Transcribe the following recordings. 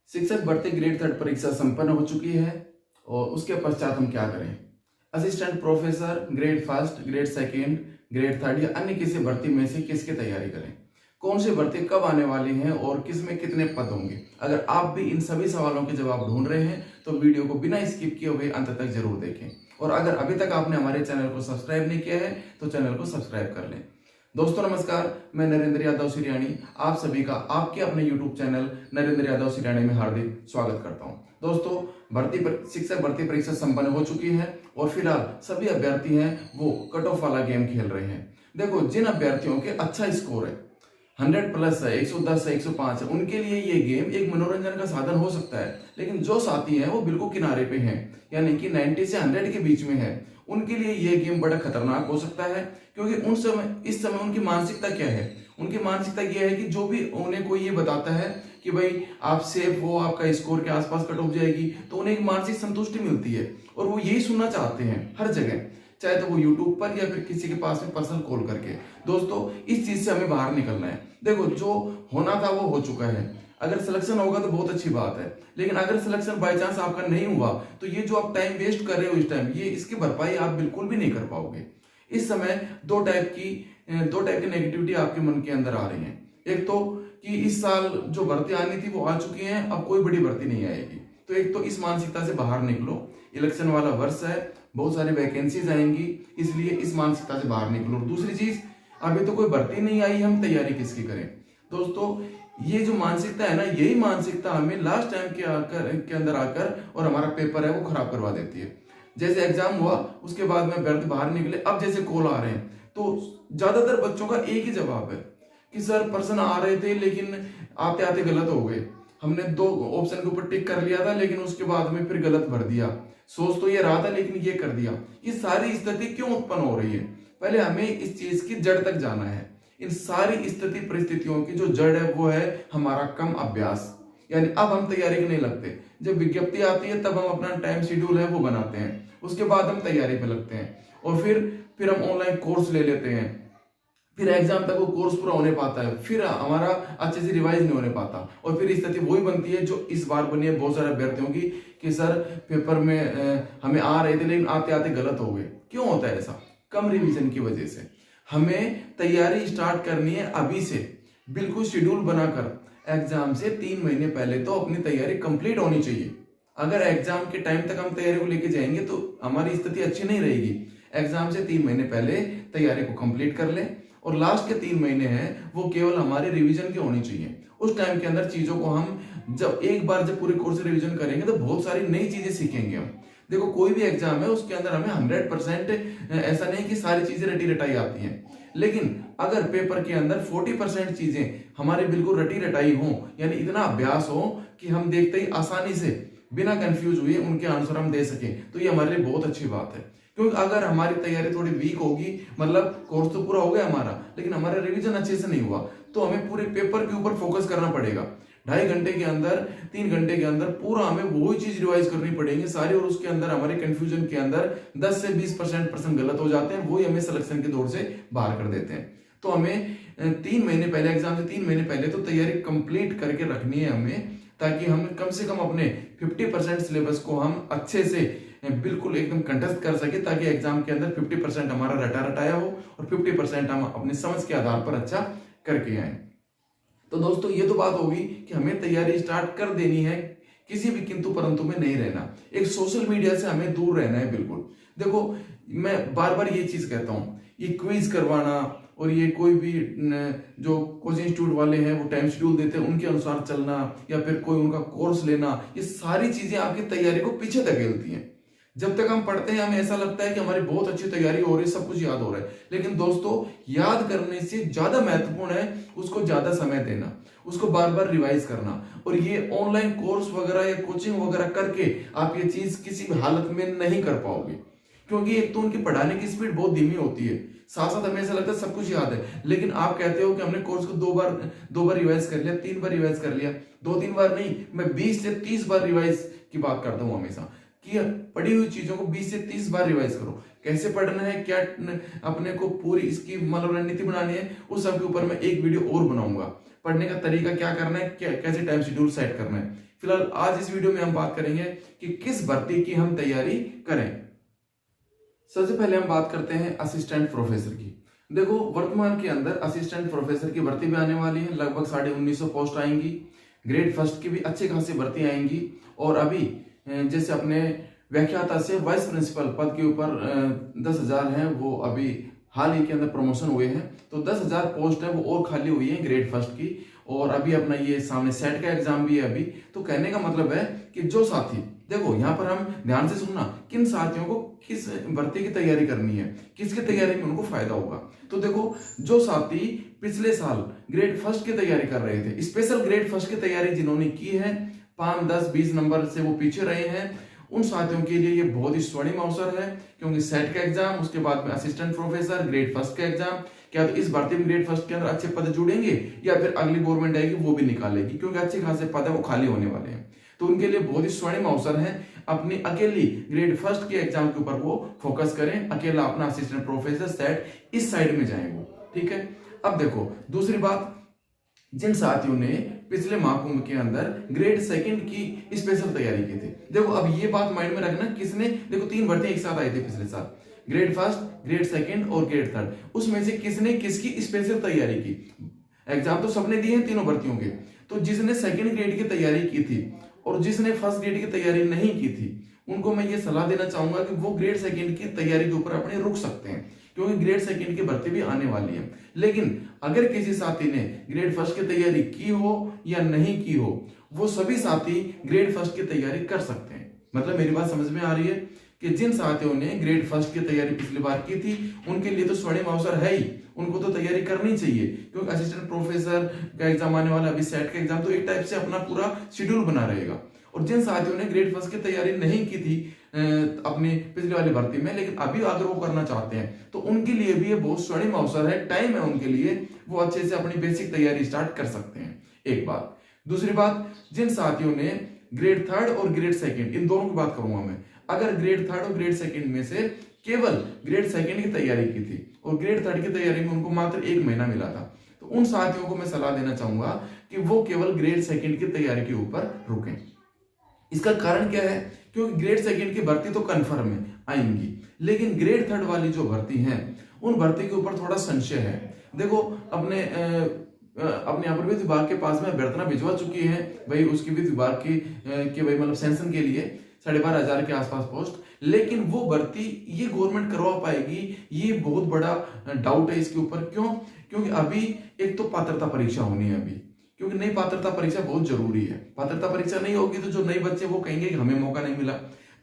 शिक्षक भर्ती ग्रेड 3 परीक्षा संपन्न हो चुकी है और उसके पश्चात हम क्या करें। Assistant professor grade 1, grade 2, grade 3 या अन्य किसी भर्ती में से किसकी तैयारी करें, कौन सी भर्ती कब आने वाली है और किस में कितने पद होंगे। अगर आप भी इन सभी सवालों के जवाब ढूंढ रहे हैं तो वीडियो को बिना स्किप किए हुए अंत तक जरूर देखें। और अगर अभी तक आपने हमारे चैनल को सब्सक्राइब नहीं किया है तो चैनल को सब्सक्राइब कर लें। दोस्तों नमस्कार, मैं नरेंद्र यादव सिरयानी आप सभी का आपके अपने यूट्यूब चैनल नरेंद्र यादव सिरयानी में हार्दिक स्वागत करता हूं। दोस्तों शिक्षक भर्ती परीक्षा संपन्न हो चुकी है और फिलहाल सभी अभ्यर्थी हैं वो कट ऑफ वाला गेम खेल रहे हैं। देखो, जिन अभ्यर्थियों के अच्छा स्कोर है 100+ है, 110 है, 105 है, उनके लिए ये गेम एक मनोरंजन का साधन हो सकता है। लेकिन जो साथी हैं वो बिल्कुल किनारे पे हैं, यानी कि 90 से 100 के बीच में है, उनके लिए ये गेम बड़ा खतरनाक हो सकता है। क्योंकि इस समय उनकी मानसिकता क्या है, उनकी मानसिकता यह है कि जो भी उन्हें कोई ये बताता है कि भाई आप सेफ हो, आपका स्कोर के आसपास कट ऑफ जाएगी, तो उन्हें एक मानसिक संतुष्टि मिलती है और वो यही सुनना चाहते हैं हर जगह, चाहे तो वो यूट्यूब पर या फिर किसी के पास में पर्सनल कॉल करके। दोस्तों, इस चीज से हमें बाहर निकलना है। देखो, जो होना था वो हो चुका है। अगर सिलेक्शन होगा तो बहुत अच्छी बात है, लेकिन अगर सिलेक्शन बाय चांस आपका नहीं हुआ तो ये जो आप टाइम वेस्ट कर रहे हो इस टाइम, ये इसकी भरपाई आप बिल्कुल भी नहीं कर पाओगे। इस समय दो टाइप की नेगेटिविटी आपके मन के अंदर आ रही है। एक तो कि इस साल जो भर्ती आनी थी वो आ चुकी है, अब कोई बड़ी भर्ती नहीं आएगी। तो एक तो इस मानसिकता से बाहर निकलो, इलेक्शन वाला वर्ष है, बहुत सारी वैकेंसीज आएंगी, इसलिए इस मानसिकता से बाहर निकलो। दूसरी चीज, अभी तो कोई भर्ती नहीं आई, हम तैयारी किसकी करें। दोस्तों, ये जो मानसिकता है ना, यही मानसिकता हमें लास्ट टाइम के अंदर आकर और हमारा पेपर है वो खराब करवा देती है। जैसे एग्जाम हुआ उसके बाद में अभ्यर्थी बाहर निकले, अब जैसे कॉल आ रहे हैं तो ज्यादातर बच्चों का एक ही जवाब है कि सर पर्सन आ रहे थे लेकिन आते आते गलत हो गए, हमने 2 ऑप्शन के ऊपर टिक कर लिया था लेकिन उसके बाद में फिर गलत भर दिया, सोच तो ये रहा था लेकिन ये कर दिया। ये सारी स्थिति क्यों उत्पन्न हो रही है? पहले हमें इस चीज की जड़ तक जाना है। इन सारी स्थिति परिस्थितियों की जो जड़ है वो है हमारा कम अभ्यास। यानी अब हम तैयारी के नहीं लगते, जब विज्ञप्ति आती है तब हम अपना टाइम शेड्यूल है वो बनाते हैं, उसके बाद हम तैयारी पे लगते हैं और फिर हम ऑनलाइन कोर्स ले लेते हैं, फिर एग्जाम तक वो कोर्स पूरा होने पाता है, फिर हमारा अच्छे से रिवाइज नहीं होने पाता और फिर स्थिति वही बनती है जो इस बार बनी है बहुत सारे अभ्यर्थियों की कि सर पेपर में हमें आ रहे थे लेकिन आते आते गलत हो गए। क्यों होता है ऐसा? कम रिवीजन की वजह से। हमें तैयारी स्टार्ट करनी है अभी से, बिल्कुल शेड्यूल बनाकर। एग्जाम से 3 महीने पहले तो अपनी तैयारी कंप्लीट होनी चाहिए। अगर एग्जाम के टाइम तक हम तैयारी को लेके जाएंगे तो हमारी स्थिति अच्छी नहीं रहेगी। एग्जाम से 3 महीने पहले तैयारी को कंप्लीट कर ले और लास्ट के 3 महीने हैं वो केवल हमारे रिवीजन की होनी चाहिए। उस टाइम के अंदर चीजों को हम जब पूरे कोर्स रिवीजन करेंगे तो बहुत सारी नई चीजें सीखेंगे हम। देखो, कोई भी एग्जाम है उसके अंदर हमें 100% ऐसा नहीं कि सारी चीजें रटी रटाई आती हैं, लेकिन अगर पेपर के अंदर 40% चीजें हमारे बिल्कुल रटी रटाई हो, यानी इतना अभ्यास हो कि हम देखते ही आसानी से बिना कंफ्यूज हुए उनके आंसर हम दे सकें, तो ये हमारे लिए बहुत अच्छी बात है। क्योंकि अगर हमारी तैयारी थोड़ी वीक होगी, मतलब कोर्स तो पूरा हो गया हमारा लेकिन हमारा रिवीजन अच्छे से नहीं हुआ, तो हमें पूरे पेपर के ऊपर फोकस करना पड़ेगा। 2.5 घंटे के अंदर, 3 घंटे के अंदर पूरा हमें वही चीज रिवाइज करनी पड़ेगी सारी, और उसके अंदर हमारे कंफ्यूजन के अंदर 10 से 20% गलत हो जाते हैं, वही हमें सिलेक्शन की दौड़ से बाहर कर देते हैं। तो हमें 3 महीने पहले, एग्जाम से 3 महीने पहले तो तैयारी कंप्लीट करके रखनी है हमें, ताकि हम कम से कम अपने 50% सिलेबस को हम अच्छे से बिल्कुल एकदम कंठस्थ कर सके, ताकि एग्जाम के अंदर 50% हमारा रटा रटाया हो और 50% हम अपनी समझ के आधार पर अच्छा करके आए। तो दोस्तों, ये तो बात होगी कि हमें तैयारी स्टार्ट कर देनी है, किसी भी किंतु परंतु में नहीं रहना। एक सोशल मीडिया से हमें दूर रहना है बिल्कुल। देखो, मैं बार बार ये चीज कहता हूं, ये क्विज करवाना और ये कोई भी जो कोचिंग इंस्टीट्यूट वाले हैं वो टाइम शेड्यूल देते हैं उनके अनुसार चलना, या फिर कोई उनका कोर्स लेना, ये सारी चीजें आपकी तैयारी को पीछे धकेलती हैं। जब तक हम पढ़ते हैं हमें ऐसा लगता है कि हमारी बहुत अच्छी तैयारी हो रही है, सब कुछ याद हो रहा है, लेकिन दोस्तों, याद करने से ज्यादा महत्वपूर्ण है उसको ज्यादा समय देना, उसको बार बार रिवाइज करना। और ये ऑनलाइन कोर्स वगैरह या कोचिंग वगैरह करके आप ये चीज किसी भी हालत में नहीं कर पाओगे, क्योंकि एक तो उनकी पढ़ाने की स्पीड बहुत धीमी होती है, साथ साथ हमें ऐसा लगता है सब कुछ याद है, लेकिन आप कहते हो कि हमने कोर्स को 2 बार रिवाइज कर लिया, 3 बार रिवाइज कर लिया, 2-3 बार नहीं, मैं 20 से 30 बार रिवाइज की बात करता हूं हमेशा, कि पढ़ी हुई चीजों को 20 से 30 बार रिवाइज करो। कैसे पढ़ना है, क्या अपने को पूरी इसकी मतलब रणनीति बनानी है, उस सब के ऊपर मैं एक वीडियो और बनाऊंगा। पढ़ने का तरीका क्या करना है, कैसे टाइम शेड्यूल सेट करना है। फिलहाल आज इस वीडियो में हम बात करेंगे कि किस भर्ती की हम तैयारी करें। सबसे पहले हम बात करते हैं असिस्टेंट प्रोफेसर की। देखो, वर्तमान के अंदर असिस्टेंट प्रोफेसर की भर्ती भी आने वाली है, लगभग 1950 पोस्ट आएंगी। ग्रेड फर्स्ट की भी अच्छी खासी भर्ती आएंगी। और अभी जैसे अपने व्याख्याता से वाइस प्रिंसिपल पद के ऊपर 10,000 हैं, वो अभी हाल ही के अंदर प्रमोशन हुए हैं, तो 10,000 पोस्ट है वो और खाली हुई है ग्रेड फर्स्ट की। और अभी अपना ये सामने सेट का एग्जाम भी है अभी। तो कहने का मतलब है कि जो साथी, देखो यहाँ पर हम ध्यान से सुनना, किन साथियों को किस भर्ती की तैयारी करनी है, किसकी तैयारी में उनको फायदा होगा। तो देखो, जो साथी पिछले साल ग्रेड फर्स्ट की तैयारी कर रहे थे, स्पेशल ग्रेड फर्स्ट की तैयारी जिन्होंने की है, 5, 10, 20 नंबर से वो पीछे रहे हैं, उन साथियों के लिए ये बहुत ही स्वर्णिम अवसर है। क्योंकि सेट का एग्जाम, उसके बाद में असिस्टेंट प्रोफेसर ग्रेड फर्स्ट का एग्जाम, क्या तो इस भर्ती में ग्रेड फर्स्ट के अंदर अच्छे पद जुड़ेंगे या फिर अगली गवर्नमेंट आएगी वो भी निकालेगी, क्योंकि अच्छे खासे पद है वो खाली होने वाले हैं। तो उनके लिए बहुत ही स्वर्णिम अवसर है। अपनी अकेली ग्रेड फर्स्ट के एग्जाम के ऊपर वो फोकस करें, अकेला अपना असिस्टेंट प्रोफेसर सेट इस साइड में जाए वो, ठीक है। अब देखो दूसरी बात, जिन साथियों ने पिछले महाकुंभ के अंदर ग्रेड सेकंड की स्पेशल तैयारी की थी, देखो अब ये बात माइंड में रखना, किसने, देखो 3 भर्तियां एक साथ आई थी पिछले साल, ग्रेड फर्स्ट, ग्रेड सेकंड और ग्रेड थर्ड, उसमें से किसने किसकी स्पेशल तैयारी की। एग्जाम तो सबने दिए हैं तीनों भर्तियों के, तो जिसने सेकंड ग्रेड की तैयारी की थी और जिसने फर्स्ट ग्रेड की तैयारी नहीं की थी, उनको मैं ये सलाह देना चाहूंगा कि वो ग्रेड सेकंड की तैयारी के ऊपर अपने रुक सकते हैं, क्योंकि ग्रेड सेकंड की भर्ती भी आने वाली है। लेकिन अगर किसी साथी ने ग्रेड फर्स्ट की तैयारी की हो या नहीं की हो, वो सभी साथी ग्रेड फर्स्ट की तैयारी कर सकते हैं। मतलब मेरी बात समझ में आ रही है कि जिन साथियों ने ग्रेड फर्स्ट की तैयारी पिछली बार की थी, उनके लिए तो स्वर्णिम अवसर है ही, उनको तो तैयारी करनी चाहिए, क्योंकि असिस्टेंट प्रोफेसर का एग्जाम आने वाला, अभी सेट का एग्जाम, तो एक टाइप से अपना पूरा शेड्यूल बना रहेगा। और जिन साथियों ने ग्रेड फर्स्ट की तैयारी नहीं की थी अपनी पिछली वाली भर्ती में, लेकिन अभी अगर वो करना चाहते हैं, तो उनके लिए भी ये बहुत स्वर्णिम अवसर है, टाइम है उनके लिए, वो अच्छे से अपनी बेसिक तैयारी स्टार्ट कर सकते हैं। एक बात। दूसरी बात, जिन साथियों ने ग्रेड थर्ड और ग्रेड सेकंड, इन दोनों की बात करूंगा मैं, अगर ग्रेड थर्ड और ग्रेड सेकंड में से केवल ग्रेड सेकंड की तैयारी की थी और ग्रेड थर्ड की तैयारी में उनको मात्र 1 महीना मिला था, तो उन साथियों को मैं सलाह देना चाहूंगा कि वो केवल ग्रेड सेकंड की तैयारी के ऊपर रुकें। इसका कारण क्या है, क्योंकि ग्रेड सेकंड की भर्ती तो कंफर्म है आएंगी, लेकिन ग्रेड थर्ड वाली जो भर्ती है, उन भर्ती के ऊपर थोड़ा संशय है। देखो अपने यहाँ पर वित्त विभाग के पास में अभ्यर्थना भिजवा चुकी है भाई, उसकी वित्त विभाग की भाई मतलब सेंशन के लिए 12,500 के आसपास पोस्ट, लेकिन वो भर्ती ये गवर्नमेंट करवा पाएगी, ये बहुत बड़ा डाउट है इसके ऊपर। क्यों? क्योंकि अभी एक तो पात्रता परीक्षा होनी है अभी, क्योंकि नई पात्रता परीक्षा बहुत जरूरी है। पात्रता परीक्षा नहीं होगी तो जो नए बच्चे वो कहेंगे कि हमें मौका नहीं मिला।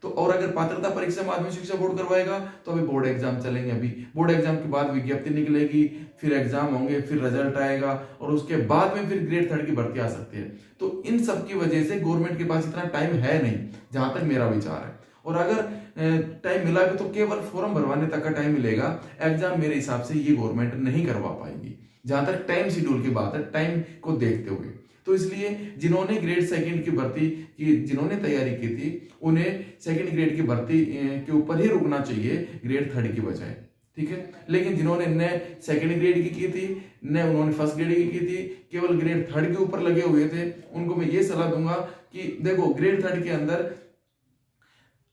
तो और अगर पात्रता परीक्षा माध्यमिक शिक्षा बोर्ड करवाएगा तो अभी बोर्ड एग्जाम चलेंगे, अभी बोर्ड एग्जाम के बाद विज्ञप्ति निकलेगी, फिर एग्जाम होंगे, फिर रिजल्ट आएगा और उसके बाद में फिर ग्रेड थर्ड की भर्ती आ सकती है। तो इन सब की वजह से गवर्नमेंट के पास इतना टाइम है नहीं, जहां तक मेरा विचार है। और अगर टाइम मिला भी तो केवल फॉर्म भरवाने तक का टाइम मिलेगा, एग्जाम मेरे हिसाब से ये गवर्नमेंट नहीं करवा पाएगी, जहां तक टाइम शेड्यूल की बात है, टाइम को देखते हुए। तो इसलिए जिन्होंने ग्रेड सेकंड की भर्ती की, जिन्होंने तैयारी की थी, उन्हें सेकंड ग्रेड की भर्ती के ऊपर ही रुकना चाहिए ग्रेड थर्ड की बजाय, ठीक है। लेकिन जिन्होंने न सेकंड ग्रेड की थी, न उन्होंने फर्स्ट ग्रेड की थी, केवल ग्रेड थर्ड के ऊपर लगे हुए थे, उनको मैं ये सलाह दूंगा कि देखो ग्रेड थर्ड के अंदर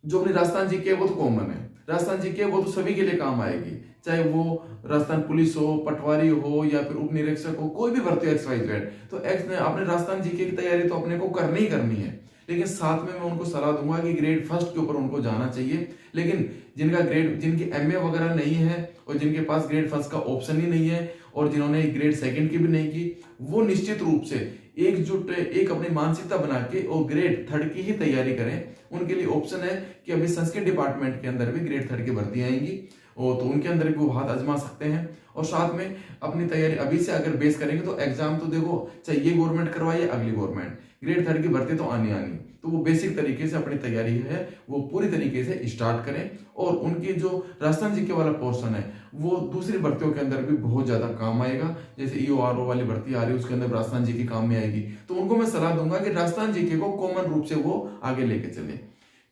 जो अपनी राजस्थान जीके है वो तो कॉमन है, राजस्थान जीके वो तो सभी के लिए काम आएगी, चाहे वो राजस्थान पुलिस हो, पटवारी हो या फिर उप निरीक्षक हो, कोई भी भर्ती हो XYZ, तो अपने राजस्थान जीके की तैयारी तो अपने को करनी ही करनी है। लेकिन साथ में मैं उनको सलाह दूंगा कि ग्रेड फर्स्ट के ऊपर उनको जाना चाहिए। लेकिन जिनकी MA वगैरह नहीं है और जिनके पास ग्रेड फर्स्ट का ऑप्शन ही नहीं है और जिन्होंने ग्रेड सेकंड की भी नहीं की, वो निश्चित रूप से एकजुट एक अपनी मानसिकता बना के और ग्रेड थर्ड की ही तैयारी करें। उनके लिए ऑप्शन है कि अभी संस्कृत डिपार्टमेंट के अंदर भी ग्रेड थर्ड की भर्ती आएंगी, और तो उनके अंदर भी वो हाथ आजमा सकते हैं। और साथ में अपनी तैयारी अभी से अगर बेस करेंगे तो एग्जाम तो देखो चाहे ये गवर्नमेंट करवाए या अगली गवर्नमेंट, ग्रेड थर्ड की भर्ती तो आनी, तो वो बेसिक तरीके से अपनी तैयारी है वो पूरी तरीके से स्टार्ट करें। और उनकी जो राजस्थान जीके वाला पोर्शन है वो दूसरी भर्तियों के अंदर भी बहुत ज्यादा काम आएगा, जैसे EORO वाली भर्ती आ रही है उसके अंदर राजस्थान जीके काम में आएगी। तो उनको मैं सलाह दूंगा कि राजस्थान जीके को कॉमन रूप से वो आगे लेके चले,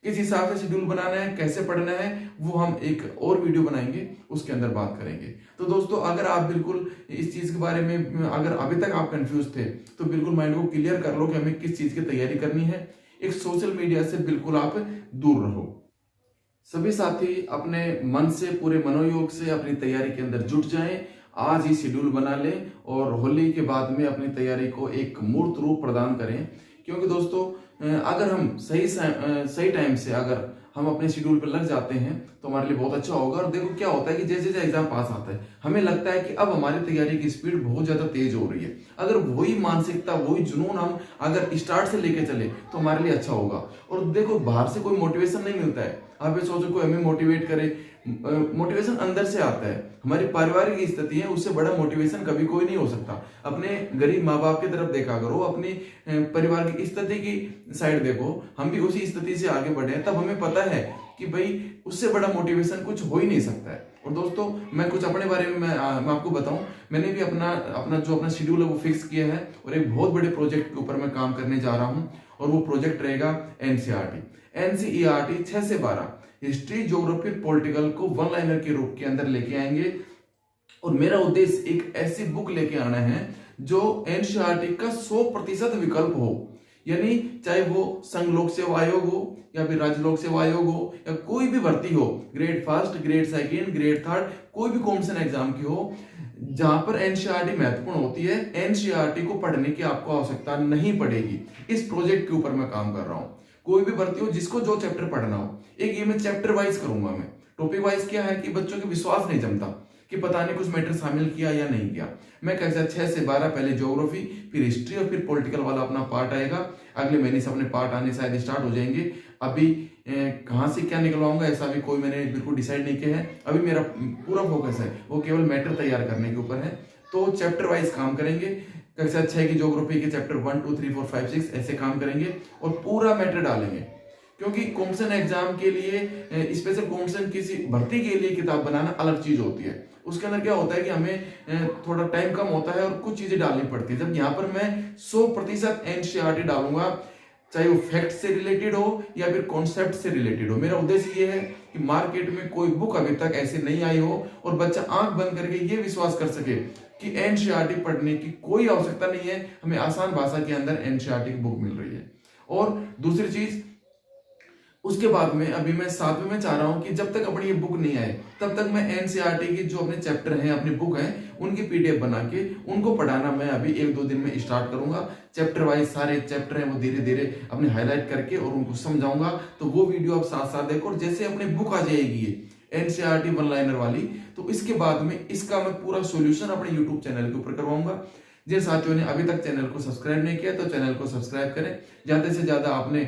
किस हिसाब से शेड्यूल बनाना है, कैसे पढ़ना है, वो हम एक और वीडियो बनाएंगे, उसके अंदर बात करेंगे। तो दोस्तों अगर आप बिल्कुल इस चीज के बारे में अगर अभी तक आप कंफ्यूज थे तो बिल्कुल माइंड को क्लियर कर लो कि हमें किस चीज की तैयारी करनी है। एक सोशल मीडिया से बिल्कुल आप दूर रहो। सभी साथी अपने मन से, पूरे मनोयोग से अपनी तैयारी के अंदर जुट जाएं। आज ही शेड्यूल बना लें और होली के बाद में अपनी तैयारी को एक मूर्त रूप प्रदान करें। क्योंकि दोस्तों अगर हम सही टाइम से अगर हम अपने शेड्यूल पर लग जाते हैं तो हमारे लिए बहुत अच्छा होगा। और देखो क्या होता है कि जैसे जैसे एग्जाम पास आता है हमें लगता है कि अब हमारी तैयारी की स्पीड बहुत ज्यादा तेज हो रही है। अगर वही मानसिकता, वही जुनून हम अगर स्टार्ट से लेके चले तो हमारे लिए अच्छा होगा। और देखो बाहर से कोई मोटिवेशन नहीं मिलता है। आप ये सोचो कोई हमें मोटिवेट करे, मोटिवेशन अंदर से आता है। हमारी पारिवारिक स्थिति है, उससे बड़ा मोटिवेशन कभी कोई नहीं हो सकता। अपने गरीब माँ बाप की तरफ देखा करो, अपनी परिवार की स्थिति की साइड देखो, हम भी उसी स्थिति से आगे बढ़े हैं, तब हमें पता है कि भाई उससे बड़ा मोटिवेशन कुछ हो ही नहीं सकता है। और दोस्तों मैं कुछ अपने बारे में मैं आपको बताऊं, मैंने भी अपना शेड्यूल है वो फिक्स किया है और एक बहुत बड़े प्रोजेक्ट के ऊपर मैं काम करने जा रहा हूं। और वो प्रोजेक्ट रहेगा एनसीईआरटी 6 से 12 हिस्ट्री, ज्योग्राफी, पॉलिटिकल को वन लाइनर के रूप के अंदर लेके आएंगे। और मेरा उद्देश्य एक ऐसी बुक लेके आना है जो एनसीईआरटी का 100% विकल्प हो। यानी चाहे वो संघ लोक सेवा आयोग हो या फिर राज्य लोक सेवा आयोग हो या कोई भी भर्ती हो, grade first, grade second, grade third, कोई भी कॉम्पिटिशन एग्जाम की हो, जहां पर एनसीईआरटी महत्वपूर्ण होती है, एनसीईआरटी को पढ़ने की आपको आवश्यकता नहीं पड़ेगी। इस प्रोजेक्ट के ऊपर मैं काम कर रहा हूं। कोई भी भर्ती हो, जिसको जो चैप्टर पढ़ना हो, एक ये मैं चैप्टर वाइज करूंगा। मैं टॉपिक वाइज क्या है कि बच्चों के विश्वास नहीं जमता कि पता नहीं कुछ मैटर शामिल किया या नहीं किया। मैं कक्षा 6 से 12 पहले ज्योग्राफी, फिर हिस्ट्री और फिर पॉलिटिकल वाला अपना पार्ट आएगा। अगले महीने से अपने पार्ट आने शायद स्टार्ट हो जाएंगे। अभी कहाँ से क्या निकलवाऊंगा ऐसा भी कोई मैंने बिल्कुल डिसाइड नहीं किया है। अभी मेरा पूरा फोकस है वो केवल मैटर तैयार करने के ऊपर है। तो चैप्टर वाइज काम करेंगे। कक्षा 6 की ज्योग्राफी के चैप्टर 1, 2, 3, 4, 5, 6 ऐसे काम करेंगे और पूरा मैटर डालेंगे। क्योंकि कॉम्पिटिशन एग्जाम के लिए, स्पेशल कॉम्पिटिशन किसी भर्ती के लिए किताब बनाना अलग चीज होती है। उसके अंदर क्या होता है कि हमें थोड़ा टाइम कम होता है और कुछ चीजें डालनी पड़ती है। जब यहाँ पर मैं 100% एनसीईआरटी डालूंगा, चाहे वो फैक्ट से रिलेटेड हो या फिर कॉन्सेप्ट से रिलेटेड हो। मेरा उद्देश्य ये है कि मार्केट में कोई बुक अभी तक ऐसे नहीं आई हो और बच्चा आंख बंद करके ये विश्वास कर सके कि एनसीईआरटी पढ़ने की कोई आवश्यकता नहीं है, हमें आसान भाषा के अंदर एनसीईआरटी की बुक मिल रही है। और दूसरी चीज, उसके बाद में अभी मैं 7वें में चाह रहा हूं कि जब तक अपनी ये बुक नहीं आए तब तक मैं एनसीईआरटी की जो अपने चैप्टर हैं, अपनी बुक है, उनकी पीडीएफ बना के उनको पढ़ाना मैं अभी 1-2 दिन में स्टार्ट करूंगा। चैप्टर वाइज सारे चैप्टर हैं वो धीरे धीरे अपने हाईलाइट करके और उनको समझाऊंगा। तो वो वीडियो आप साथ साथ देखो। और जैसे अपनी बुक आ जाएगी ये एनसीईआरटी वन लाइनर वाली, तो इसके बाद में इसका मैं पूरा सोल्यूशन अपने यूट्यूब चैनल के ऊपर करवाऊंगा। जिन साथियों ने अभी तक चैनल को सब्सक्राइब नहीं किया तो चैनल को सब्सक्राइब करें। ज्यादा से ज्यादा अपने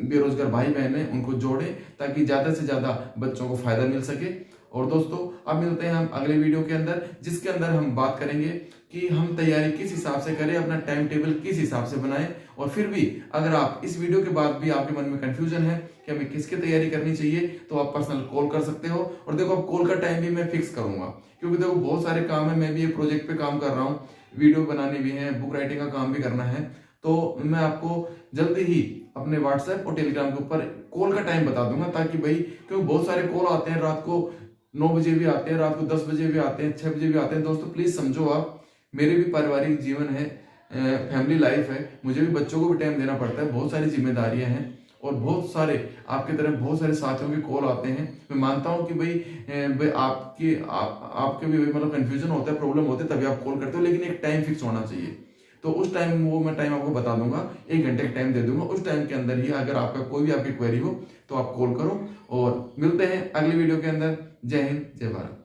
बेरोजगार भाई बहन हैं उनको जोड़ें ताकि ज्यादा से ज्यादा बच्चों को फायदा मिल सके। और दोस्तों अब मिलते हैं हम अगले वीडियो के अंदर, जिसके अंदर हम बात करेंगे कि हम तैयारी किस हिसाब से करें, अपना टाइम टेबल किस हिसाब से बनाएं। और फिर भी अगर आप इस वीडियो के बाद भी आपके मन में कंफ्यूजन है कि हमें किसकी तैयारी करनी चाहिए तो आप पर्सनल कॉल कर सकते हो। और देखो अब कॉल का टाइम भी मैं फिक्स करूंगा क्योंकि देखो बहुत सारे काम है, मैं भी एक प्रोजेक्ट पे काम कर रहा हूँ, वीडियो बनाने भी है, बुक राइटिंग का काम भी करना है। तो मैं आपको जल्दी ही अपने व्हाट्सएप और टेलीग्राम के ऊपर कॉल का टाइम बता दूंगा ताकि भाई, क्योंकि बहुत सारे कॉल आते हैं, रात को 9 बजे भी आते हैं, रात को 10 बजे भी आते हैं, 6 बजे भी आते हैं। दोस्तों प्लीज समझो, आप मेरे भी पारिवारिक जीवन है, फैमिली लाइफ है, मुझे भी बच्चों को भी टाइम देना पड़ता है, बहुत सारी जिम्मेदारियां हैं और बहुत सारे आपके तरफ बहुत सारे साथियों के कॉल आते हैं। मैं मानता हूं कि भाई आपके भी मतलब कंफ्यूजन होता है, प्रॉब्लम होते है, तभी आप कॉल करते हो, लेकिन एक टाइम फिक्स होना चाहिए। तो उस टाइम वो मैं टाइम आपको बता दूंगा, 1 घंटे का टाइम दे दूंगा। उस टाइम के अंदर ही अगर आपका कोई भी आपकी क्वेरी हो तो आप कॉल करो। और मिलते हैं अगली वीडियो के अंदर। जय हिंद, जय भारत।